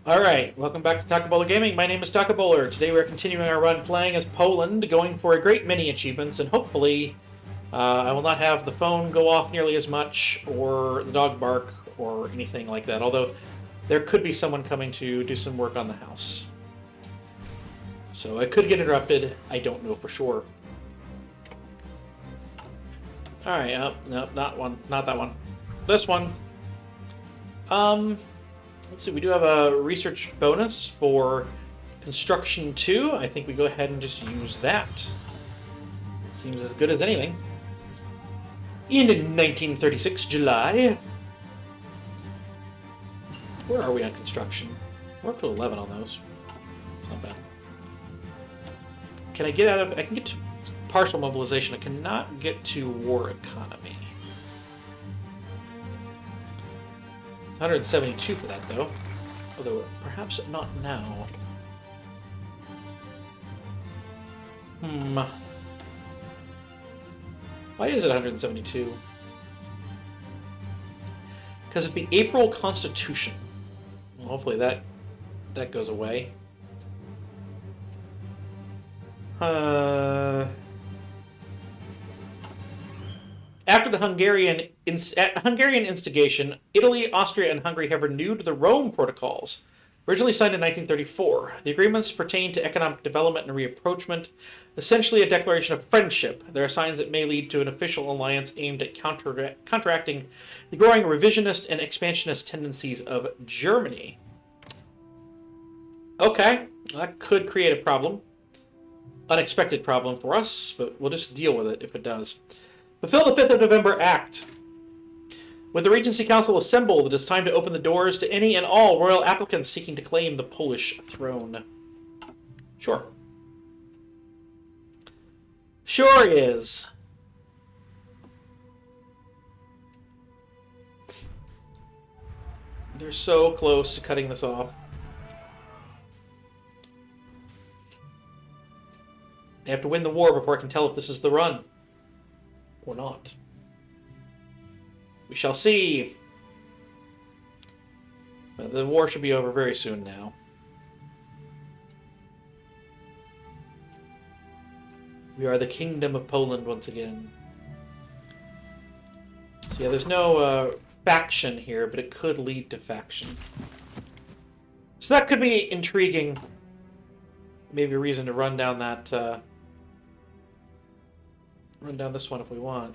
Alright, welcome back to Taco Bowler Gaming. My name is Taco Bowler. Today we're continuing our run playing as Poland, going for a great many achievements, and hopefully I will not have the phone go off nearly as much, or the dog bark, or anything like that. Although, there could be someone coming to do some work on the house. So I could get interrupted. I don't know for sure. Alright, no, not one. Not that one. This one. Let's see, we do have a research bonus for Construction 2. I think we go ahead and just use that. Seems as good as anything. In 1936, July. Where are we on construction? We're up to 11 on those. It's not bad. Can I get out of... I can get to partial mobilization. I cannot get to war economy. 172 for that, though. Although, perhaps not now. Why is it 172? Because of the April Constitution. Well, hopefully that goes away. After the Hungarian instigation, Italy, Austria, and Hungary have renewed the Rome Protocols, originally signed in 1934. The agreements pertain to economic development and rapprochement, essentially a declaration of friendship. There are signs that may lead to an official alliance aimed at counteracting the growing revisionist and expansionist tendencies of Germany. Okay, that could create a problem. Unexpected problem for us, but we'll just deal with it if it does. Fulfill the 5th of November Act. With the Regency Council assembled, it is time to open the doors to any and all royal applicants seeking to claim the Polish throne. Sure. Sure is. They're so close to cutting this off. They have to win the war before I can tell if this is the run. Or not. We shall see. But the war should be over very soon now. We are the Kingdom of Poland once again. So yeah, there's no faction here, but it could lead to faction. So that could be intriguing. Maybe a reason to run down that... run down this one if we want.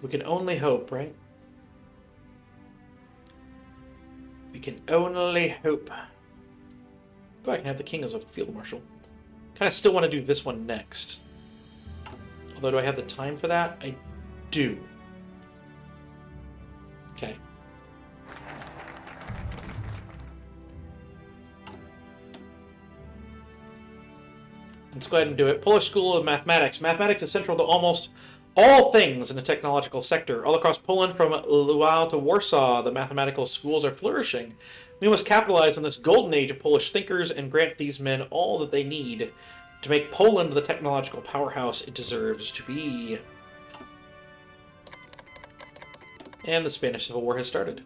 We can only hope, right? We can only hope. Oh, I can have the king as a field marshal. Kind of still want to do this one next. Although, do I have the time for that? I do. Okay. Let's go ahead and do it. Polish School of Mathematics. Mathematics is central to almost all things in the technological sector. All across Poland, from Lwów to Warsaw, the mathematical schools are flourishing. We must capitalize on this golden age of Polish thinkers and grant these men all that they need to make Poland the technological powerhouse it deserves to be. And the Spanish Civil War has started.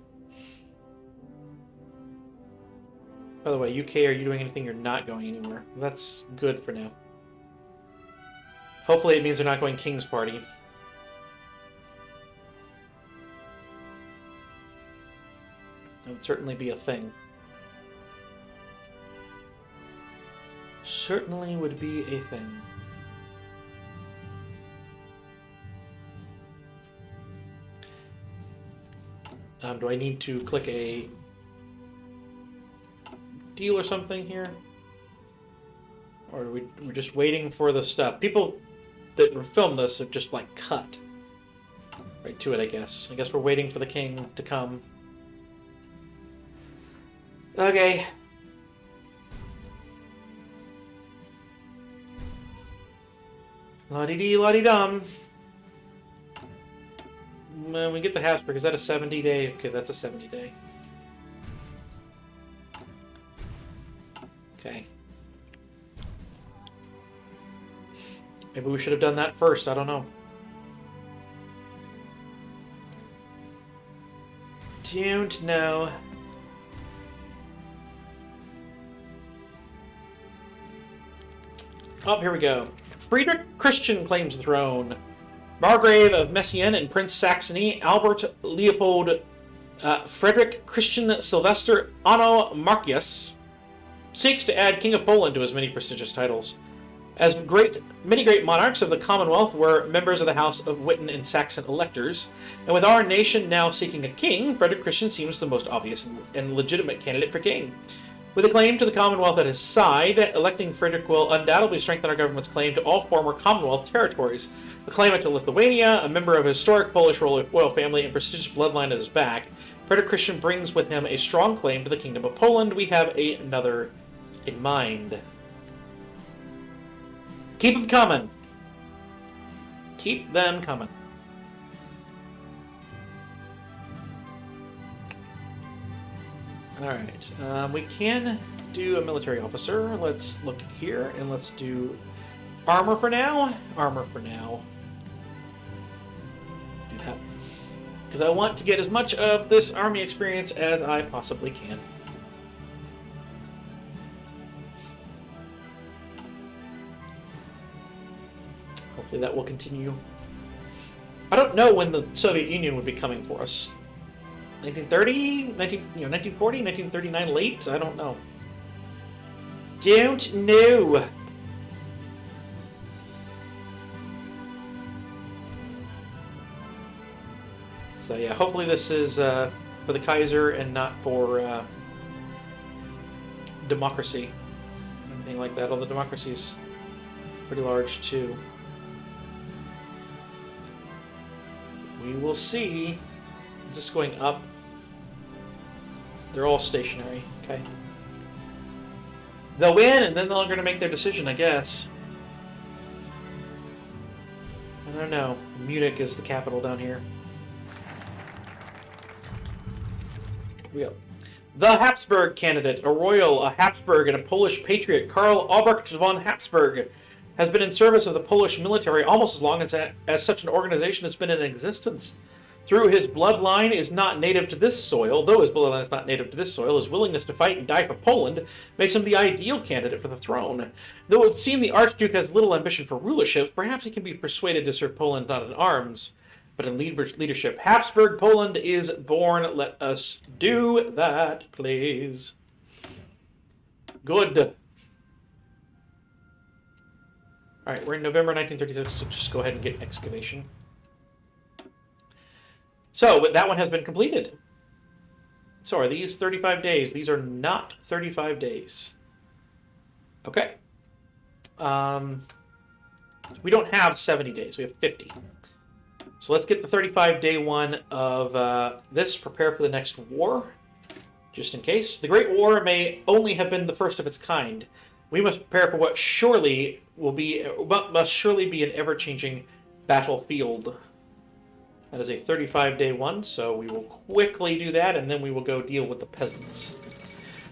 By the way, UK, are you doing anything? You're not going anywhere. That's good for now. Hopefully it means they're not going King's Party. That would certainly be a thing. Certainly would be a thing. Do I need to click a deal or something here? Or are we're just waiting for the stuff? People that film this have just like cut right to it, I guess. I guess we're waiting for the king to come. Okay. La-dee-dee, la-dee-dum. When we get the Habsburg, is that a 70-day? Okay, that's a 70-day. Okay. Maybe we should have done that first, I don't know. Don't know. Oh, here we go. Friedrich Christian claims the throne. Margrave of Messian and Prince Saxony, Albert Leopold Frederick Christian Sylvester Anno Marcius seeks to add King of Poland to his many prestigious titles. As many great monarchs of the Commonwealth were members of the House of Witten and Saxon electors, and with our nation now seeking a king, Frederick Christian seems the most obvious and legitimate candidate for king. With a claim to the Commonwealth at his side, electing Frederick will undoubtedly strengthen our government's claim to all former Commonwealth territories. A claimant to Lithuania, a member of a historic Polish royal family, and prestigious bloodline at his back, Frederick Christian brings with him a strong claim to the Kingdom of Poland. We have another in mind. Keep them coming. Keep them coming. Alright, we can do a military officer. Let's look here, and let's do armor for now. Armor for now. Do that. Because I want to get as much of this army experience as I possibly can. Hopefully that will continue. I don't know when the Soviet Union would be coming for us. 1930? 1940? 1939 late? I don't know. Don't know. So yeah, hopefully this is for the Kaiser and not for democracy. Anything like that. Although democracy's pretty large too. We will see. Just going up. They're all stationary. Okay. They'll win, and then they're going to make their decision, I guess. I don't know. Munich is the capital down here. Here we go. The Habsburg candidate, a royal, a Habsburg, and a Polish patriot, Karl Albrecht von Habsburg, has been in service of the Polish military almost as long as such an organization has been in existence. Through his bloodline is not native to this soil, though his bloodline is not native to this soil, his willingness to fight and die for Poland makes him the ideal candidate for the throne. Though it would seem the Archduke has little ambition for rulership, perhaps he can be persuaded to serve Poland not in arms, but in leadership. Habsburg Poland is born. Let us do that, please. Good. Alright, we're in November 1936, so just go ahead and get excavation. So, that one has been completed. So, are these 35 days? These are not 35 days. Okay. We don't have 70 days. We have 50. So, let's get the 35-day one of this. Prepare for the next war, just in case. The Great War may only have been the first of its kind. We must prepare for what must surely be an ever-changing battlefield. That is a 35-day one, so we will quickly do that, and then we will go deal with the peasants.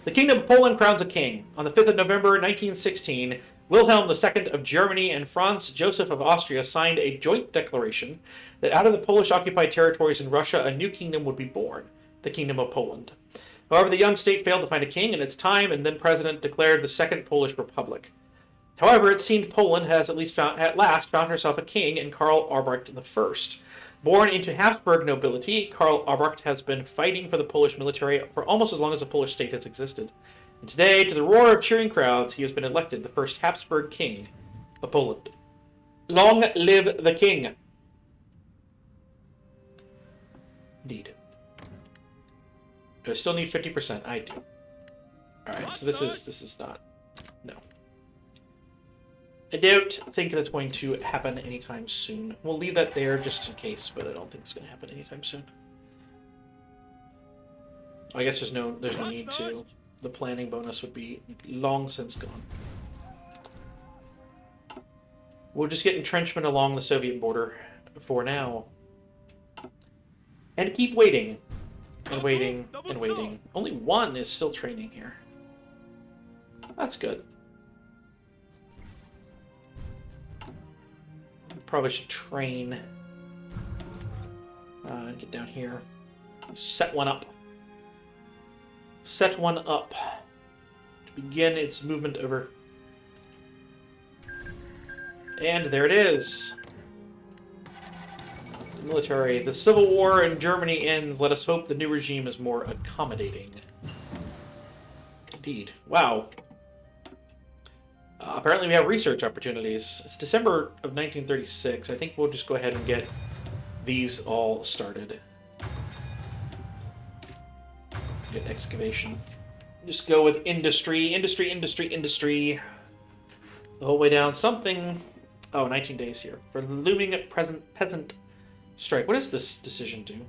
The Kingdom of Poland crowns a king. On the 5th of November, 1916, Wilhelm II of Germany and Franz Joseph of Austria signed a joint declaration that out of the Polish-occupied territories in Russia, a new kingdom would be born, the Kingdom of Poland. However, the young state failed to find a king in its time, and then President declared the Second Polish Republic. However, it seemed Poland has at last found herself a king in Karl Albrecht I. Born into Habsburg nobility, Karl Albrecht has been fighting for the Polish military for almost as long as the Polish state has existed. And today, to the roar of cheering crowds, he has been elected the first Habsburg king of Poland. Long live the king! Indeed. Do I still need 50%? I do. Alright, so this is not... No. I don't think that's going to happen anytime soon. We'll leave that there just in case, but I don't think it's going to happen anytime soon. I guess there's no need to. The planning bonus would be long since gone. We'll just get entrenchment along the Soviet border for now. And keep waiting. And waiting, and waiting. Only one is still training here. That's good. Probably should train. Get down here. Set one up. set one up to begin its movement over. And there it is. Military. The Civil War in Germany ends. Let us hope the new regime is more accommodating. Indeed. Wow. Apparently we have research opportunities. It's December of 1936. I think we'll just go ahead and get these all started. Get excavation. Just go with industry, industry, industry, industry. The whole way down. Something... Oh, 19 days here. For looming at present peasant strike. What does this decision do?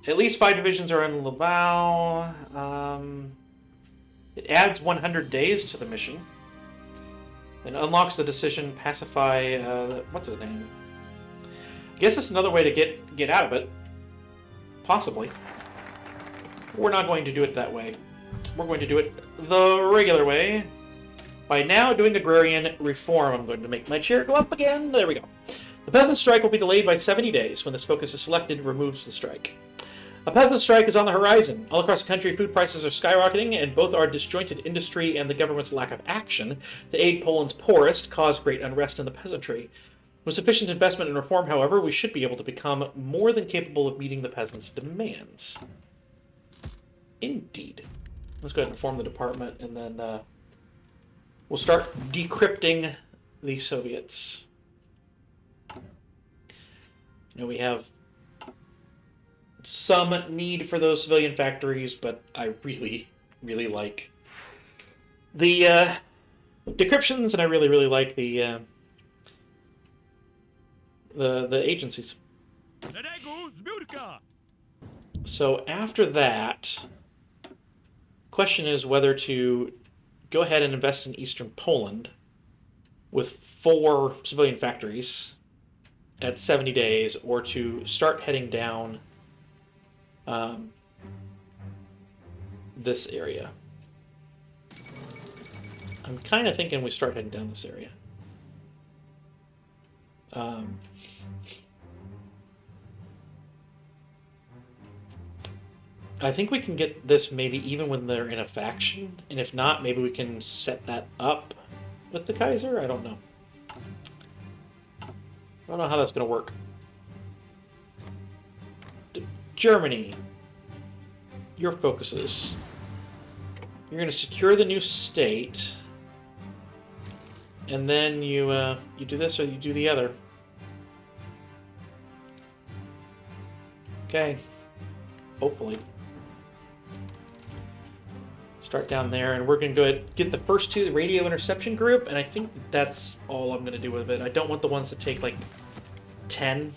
At least 5 divisions are in Laval. It adds 100 days to the mission. And unlocks the decision, pacify... what's his name? I guess it's another way to get out of it. Possibly. We're not going to do it that way. We're going to do it the regular way. By now doing Agrarian Reform. I'm going to make my chair go up again. There we go. The peasant strike will be delayed by 70 days. When this focus is selected, removes the strike. A peasant strike is on the horizon. All across the country, food prices are skyrocketing, and both our disjointed industry and the government's lack of action to aid Poland's poorest cause great unrest in the peasantry. With sufficient investment and reform, however, we should be able to become more than capable of meeting the peasants' demands. Indeed. Let's go ahead and form the department, and then we'll start decrypting the Soviets. You know, we have some need for those civilian factories, but I really, really like the decryptions, and I really, really like the agencies. So after that, question is whether to go ahead and invest in Eastern Poland with 4 civilian factories at 70 days, or to start heading down this area. I'm kind of thinking we start heading down this area. I think we can get this maybe even when they're in a faction, and if not, maybe we can set that up with the Kaiser? I don't know. I don't know how that's going to work. Germany. Your focuses. You're going to secure the new state, and then you do this or you do the other. Okay. Hopefully. Start down there, and we're going to go ahead and get the first 2, the radio interception group, and I think that's all I'm going to do with it. I don't want the ones that take like 10.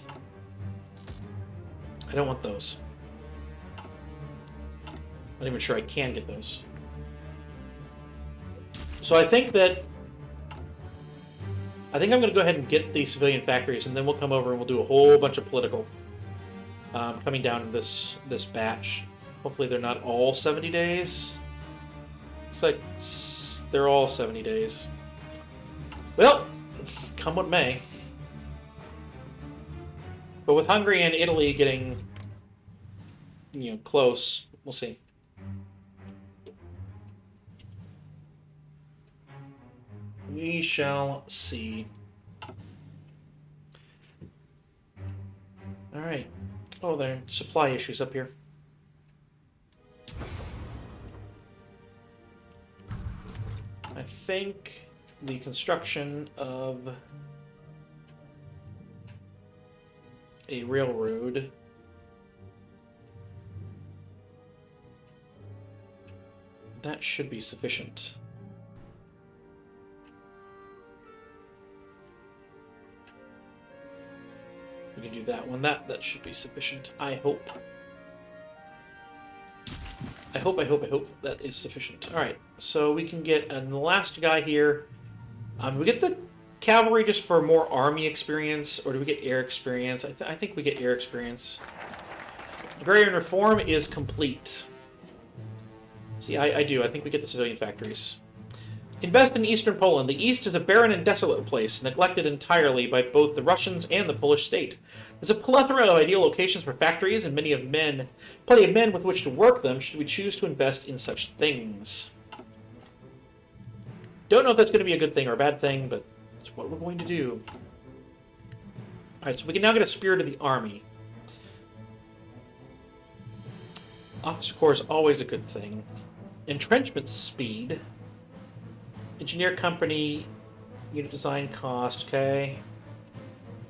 I don't want those. I'm not even sure I can get those. So I think I'm going to go ahead and get the civilian factories, and then we'll come over and we'll do a whole bunch of political coming down in this batch. Hopefully they're not all 70 days. Looks like they're all 70 days. Well, come what may. But with Hungary and Italy getting, close, we'll see. We shall see. All right. Oh, there are supply issues up here. I think the construction of a railroad that should be sufficient. We can do that one. That should be sufficient. I hope. I hope that is sufficient. All right, so we can get the last guy here. We get the cavalry just for more army experience, or do we get air experience? I think we get air experience. Agrarian Reform is complete. See, I do. I think we get the civilian factories. Invest in Eastern Poland. The East is a barren and desolate place, neglected entirely by both the Russians and the Polish state. There's a plethora of ideal locations for factories and plenty of men with which to work them should we choose to invest in such things. Don't know if that's going to be a good thing or a bad thing, but it's what we're going to do. Alright, so we can now get a Spirit of the Army. Officer Corps is always a good thing. Entrenchment speed. Engineer company. Unit design cost, okay.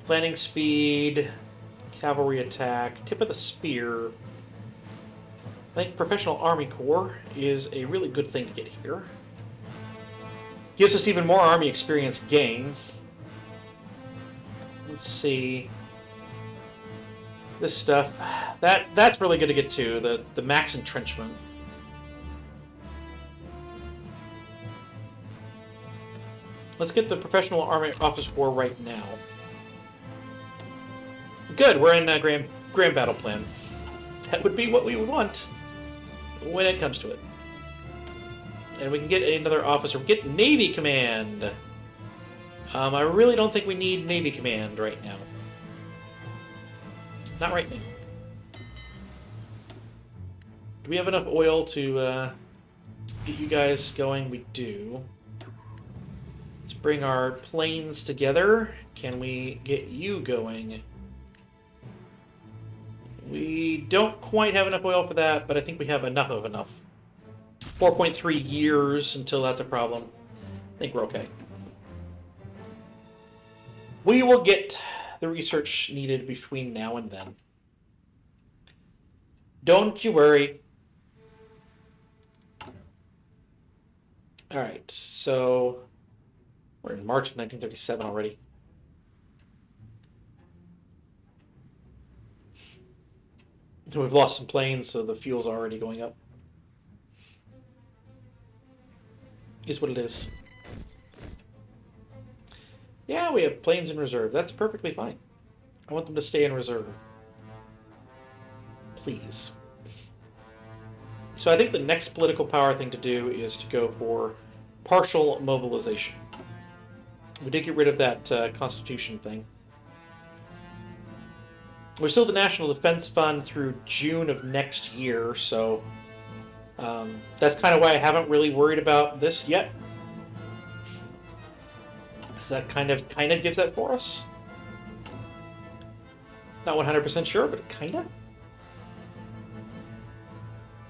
Planning speed. Cavalry attack. Tip of the spear. I think Professional Army Corps is a really good thing to get here. Gives us even more army experience gain. Let's see. This stuff. That's really good to get to. The max entrenchment. Let's get the Professional Army Officer Corps right now. Good, we're in Grand Battle Plan. That would be what we would want when it comes to it. And we can get another officer. Get Navy Command. I really don't think we need Navy Command right now. Not right now. Do we have enough oil to get you guys going? We do. Let's bring our planes together. Can we get you going? We don't quite have enough oil for that, but I think we have enough of enough. 4.3 years until that's a problem. I think we're okay. We will get the research needed between now and then. Don't you worry. Alright, so we're in March of 1937 already. We've lost some planes, so the fuel's already going up. Is what it is. Yeah, we have planes in reserve. That's perfectly fine. I want them to stay in reserve. Please. So I think the next political power thing to do is to go for partial mobilization. We did get rid of that Constitution thing. We're still the National Defense Fund through June of next year, so that's kind of why I haven't really worried about this yet. So that kind of gives that for us. Not 100% sure, but kind of.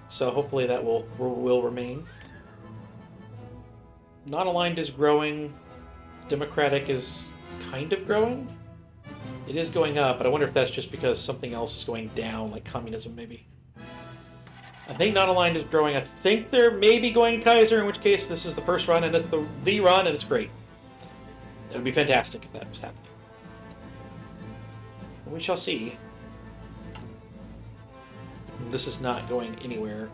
So hopefully that will remain. Non-aligned is growing. Democratic is kind of growing. It is going up, but I wonder if that's just because something else is going down, like communism maybe. I think non-aligned is growing. I think they're maybe going Kaiser, in which case this is the first run, and it's the run, and it's great. That would be fantastic if that was happening. We shall see. This is not going anywhere.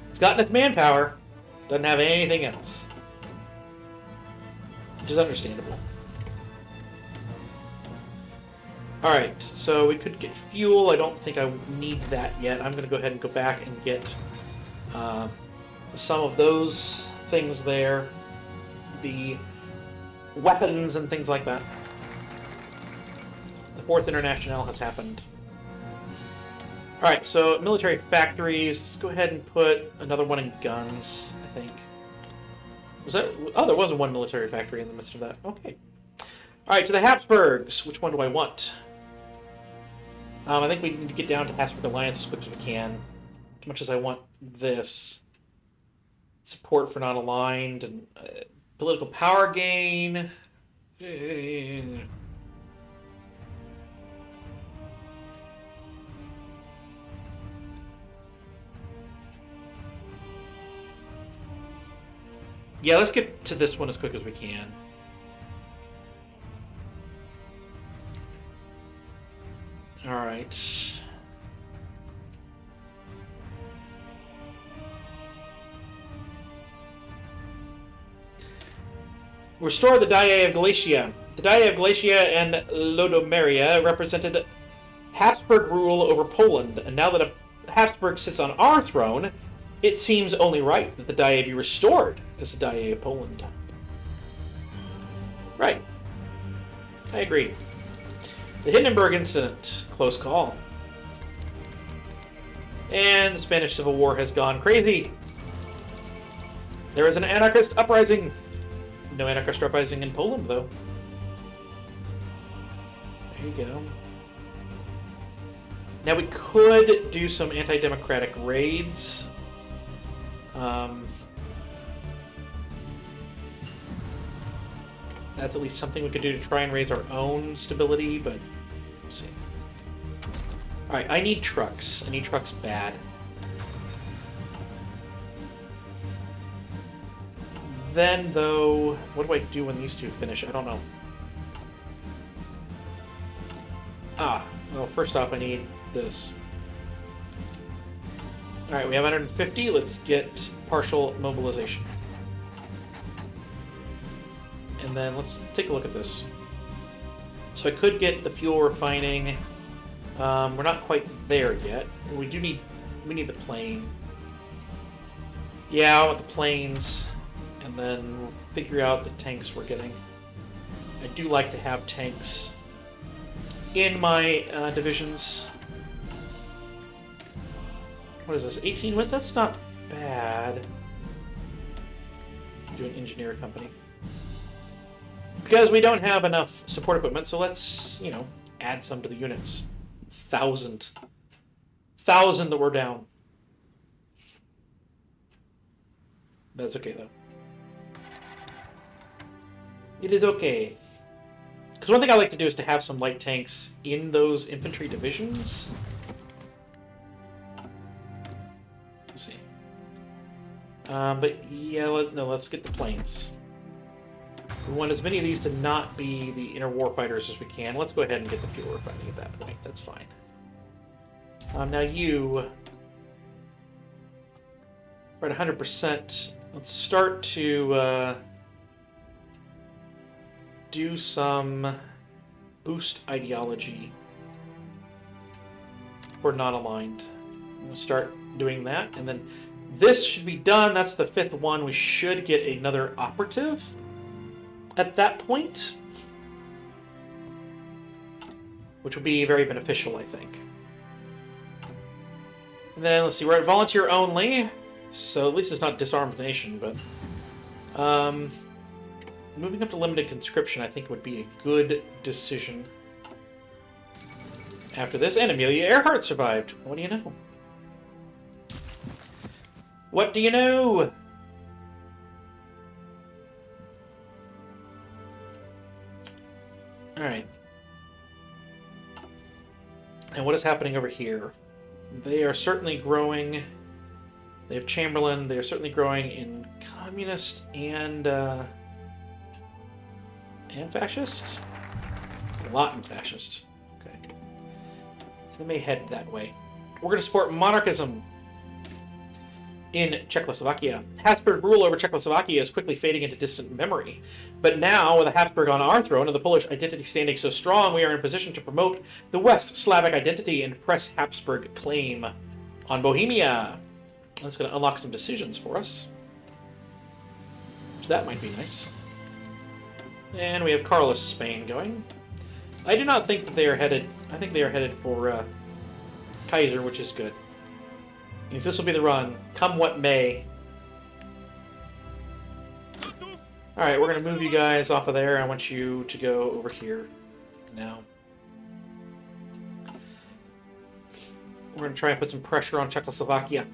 It's gotten its manpower. Doesn't have anything else. Which is understandable. Alright, so we could get fuel. I don't think I need that yet. I'm going to go ahead and go back and get some of those things there. The weapons and things like that. The Fourth International has happened. Alright, so military factories. Let's go ahead and put another one in guns, I think. Was that... Oh, there was one military factory in the midst of that. Okay. Alright, to the Habsburgs. Which one do I want? I think we need to get down to Habsburg Alliance as quick as we can. As much as I want this. Support for non-aligned and political power gain. Yeah, let's get to this one as quick as we can. Alright. Restore the Diet of Galatia. The Diet of Galatia and Lodomeria represented Habsburg rule over Poland, and now that a Habsburg sits on our throne, it seems only right that the Diet be restored as the Diet of Poland. Right. I agree. The Hindenburg incident. Close call. And the Spanish Civil War has gone crazy. There is an anarchist uprising. No anarchist uprising in Poland, though. There you go. Now we could do some anti-democratic raids. That's at least something we could do to try and raise our own stability, but we'll see. Alright, I need trucks. I need trucks bad. Then, though, what do I do when these two finish? I don't know. Well, first off, I need this. Alright, we have 150. Let's get partial mobilization. And then let's take a look at this. So I could get the fuel refining. We're not quite there yet. We need the plane. Yeah, I want the planes. And then we'll figure out the tanks we're getting. I do like to have tanks in my divisions. What is this? 18 width? That's not bad. Do an engineer company. Because we don't have enough support equipment, so let's, add some to the units. 1,000. 1,000 that we're down. That's okay, though. It is okay. Because one thing I like to do is to have some light tanks in those infantry divisions. Let's see. But yeah, let's get the planes. We want as many of these to not be the inner warfighters as we can. Let's go ahead and get the fuel refining at that point. That's fine. Now you... We're at 100%. Let's start to do some boost ideology for non-aligned. We'll start doing that, and then this should be done. That's the 5th one. We should get another operative at that point, which will be very beneficial, I think. And then, let's see, we're at volunteer only, so at least it's not disarmed nation, but moving up to limited conscription, I think, would be a good decision. After this, and Amelia Earhart survived. What do you know? What do you know? Alright. And what is happening over here? They are certainly growing. They have Chamberlain. They are certainly growing in communist and fascist? A lot in fascist. Okay. So they may head that way. We're going to support monarchism in Czechoslovakia. Habsburg rule over Czechoslovakia is quickly fading into distant memory. But now, with a Habsburg on our throne and the Polish identity standing so strong, we are in position to promote the West Slavic identity and press Habsburg claim on Bohemia. That's going to unlock some decisions for us. So that might be nice. And we have Carlos Spain going. I do not think that they are headed... I think they are headed for Kaiser, which is good. Means this will be the run, come what may. Alright, we're going to move you guys off of there. I want you to go over here now. We're going to try and put some pressure on Czechoslovakia.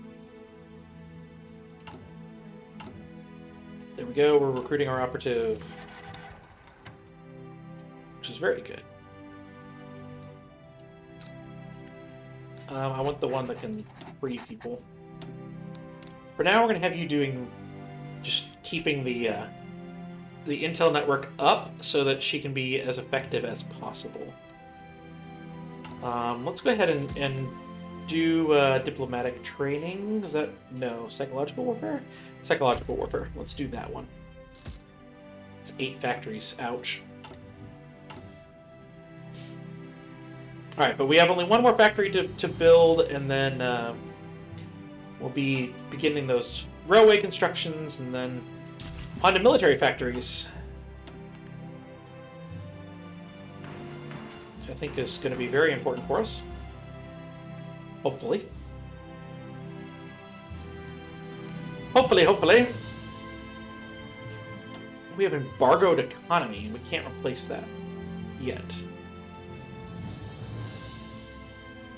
There we go, we're recruiting our operative. Which is very good. I want the one that can free people. For now, we're going to have you doing... just keeping the intel network up so that she can be as effective as possible. Let's go ahead and do diplomatic training. Is that... no, psychological warfare? Psychological warfare. Let's do that one. It's 8 factories. Ouch. Alright, but we have only one more factory to build, and then we'll be beginning those railway constructions, and then on to military factories. Which I think is going to be very important for us. Hopefully. Hopefully. We have embargoed economy, and we can't replace that yet.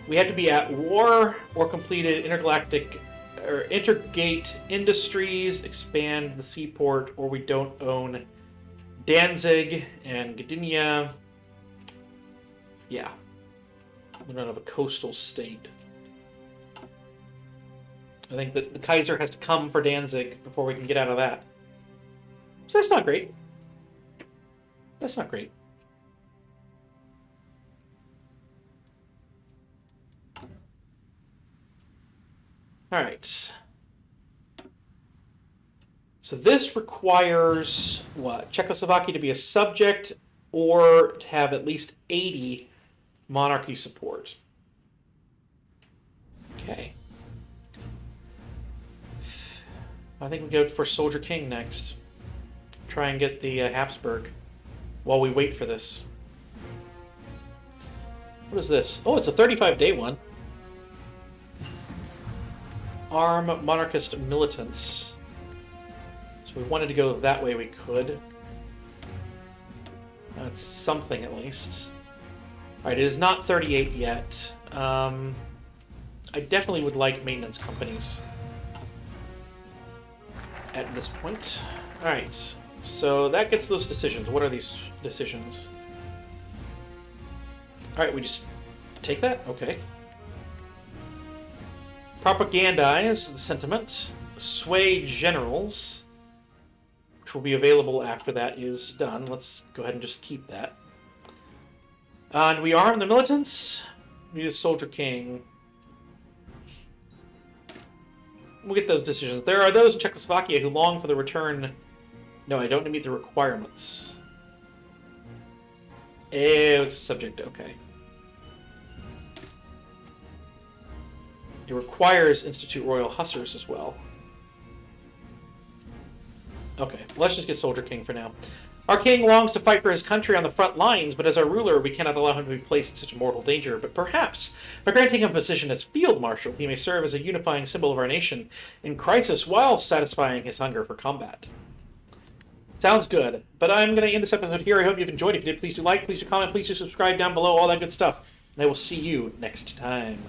We have to be at war or completed intergalactic or intergate industries, expand the seaport, or we don't own Danzig and Gdynia. Yeah. We don't have a coastal state. I think that the Kaiser has to come for Danzig before we can get out of that. So that's not great. That's not great. Alright. So this requires, what? Czechoslovakia to be a subject or to have at least 80 monarchy support. Okay. I think we go for Soldier King next. Try and get the Habsburg while we wait for this. What is this? Oh, it's a 35-day one. Arm monarchist militants. So we wanted to go that way, we could. That's something at least. Alright, it is not 38 yet. I definitely would like maintenance companies at this point. Alright, so that gets those decisions. What are these decisions? Alright, we just take that? Okay. Propagandize the sentiment. Sway generals, which will be available after that is done. Let's go ahead and just keep that. And we arm the militants. We use Soldier King. We'll get those decisions. There are those in Czechoslovakia who long for the return. No, I don't meet the requirements. It's a subject, okay. It requires Institute Royal Hussars as well. Okay, let's just get Soldier King for now. Our king longs to fight for his country on the front lines, but as our ruler, we cannot allow him to be placed in such mortal danger. But perhaps, by granting him a position as field marshal, he may serve as a unifying symbol of our nation in crisis while satisfying his hunger for combat. Sounds good. But I'm going to end this episode here. I hope you've enjoyed it. If you did, please do like, please do comment, please do subscribe down below, all that good stuff. And I will see you next time.